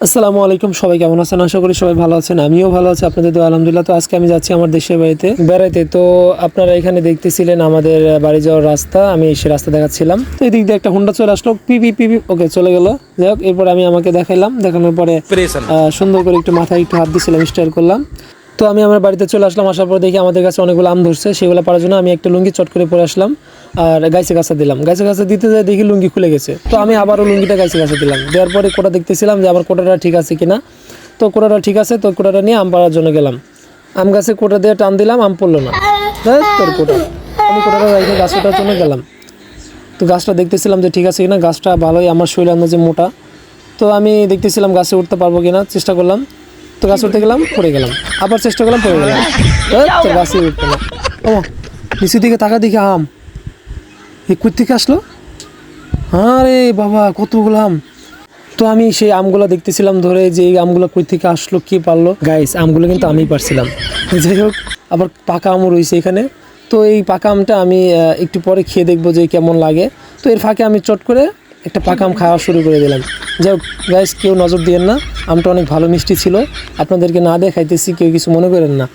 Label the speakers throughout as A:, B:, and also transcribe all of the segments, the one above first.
A: আসসালামু আলাইকুম, সবাই কেমন আছেন? আশা করি সবাই ভালো আছেন। আমিও ভালো আছি, আপনাদের দোয়া আলহামদুলিল্লাহ। তো আজকে আমি যাচ্ছি আমার দেশের বাড়িতে বেড়াইতে। তো আপনারা এখানে দেখতেছিলেন আমাদের বাড়ি যাওয়ার রাস্তা, আমি সে রাস্তা দেখাচ্ছিলাম। তো এদিক দিয়ে একটা হোন্ডা চলে আসলো, পিপি পিপি, ওকে চলে গেল। যাই হোক, এরপর আমি আমাকে দেখাইলাম, দেখানোর পরে সুন্দর করে একটু মাথায় একটু হাত দিয়েছিলাম, স্টাইল করলাম। তো আমি আমার বাড়িতে চলে আসলাম। আসার পর দেখি আমাদের কাছে অনেকগুলো আম ধরছে, সেগুলো পারার জন্য আমি একটা লুঙ্গি চট করে পরে আসলাম আর গাইছে গাছা দিলাম। গাইছে গাছা দিতে যাই দেখি লুঙ্গি খুলে গেছে। তো আমি আবারও লুঙ্গিটা গাইছে গাছা দিলাম। দেওয়ার পরে কোটা দেখতেছিলাম যে আমার কোটাটা ঠিক আছে কিনা। তো কোটাটা ঠিক আছে, তো কোটাটা নিয়ে আম পাড়ার জন্য গেলাম। আম গাছে কোটা দিয়ে টান দিলাম, আম পড়লো না। তোর কোটা, আমি কোটাটা রেখে গাছ ওঠার জন্য গেলাম। তো গাছটা দেখতেছিলাম যে ঠিক আছে কিনা, গাছটা ভালোই আমার শরীর আন্দাজে মোটা। তো আমি দেখতেছিলাম গাছে উঠতে পারবো কিনা, চেষ্টা করলাম। তো গাছ উঠতে গেলাম, পড়ে গেলাম, আবার চেষ্টা করলাম, পড়ে গেলাম। তো গাছে উঠতে না। ও নিচের দিকে তাকা দেখি আম, এই কই থেকে আসলো? আরে বাবা, কতগুলো আম! তো আমি সেই আমগুলো দেখতেছিলাম ধরে যে এই আমগুলো কই থেকে আসলো, কি পারলো। গাইস, আমগুলো কিন্তু আমিই পারছিলাম। যাই হোক, আবার পাকা আমও রয়েছে এখানে। তো এই পাকা আমটা আমি একটু পরে খেয়ে দেখবো যে কেমন লাগে। তো এর ফাঁকে আমি চট করে একটা পাকা আম খাওয়া শুরু করে দিলাম। যাই হোক গাইস, কেউ নজর দিয়েন না, আমটা অনেক ভালো মিষ্টি ছিল। আপনাদেরকে না দেখাইতেছি, কেউ কিছু মনে করেন না।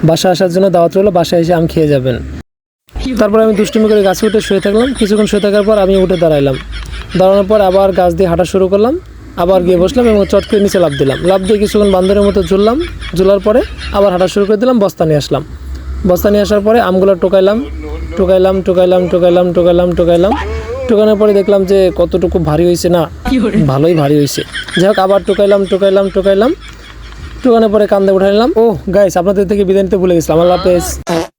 A: বাসা আসার জন্য দাওয়াত রইলো, বাসায় এসে আম খেয়ে যাবেন। তারপর আমি দুষ্টুমি করে গাছে উঠে শুয়ে থাকলাম। কিছুক্ষণ শুয়ে থাকার পর আমি উঠে দাঁড়াইলাম। দাঁড়ানোর পর আবার গাছ দিয়ে হাঁটা শুরু করলাম। আবার গিয়ে বসলাম এবং চট করে নিচে লাফ দিলাম। লাফ দিয়ে কিছুক্ষণ বান্দরের মতো ঝুললাম। ঝুলার পরে আবার হাঁটা শুরু করে দিলাম। বস্তা নিয়ে আসলাম। বস্তা নিয়ে আসার পরে আমগুলো টোকাইলাম। টোকানোর পরে দেখলাম যে কতটুকু ভারী হয়েছে, না ভালোই ভারী হয়েছে। যাই হোক, আবার টোকানোর পরে কান্দে উঠাইলাম। ও গাইস, আপনাদের থেকে বিদায় নিতে ভুলে গেছিলাম। আল্লাহ হাফেজ।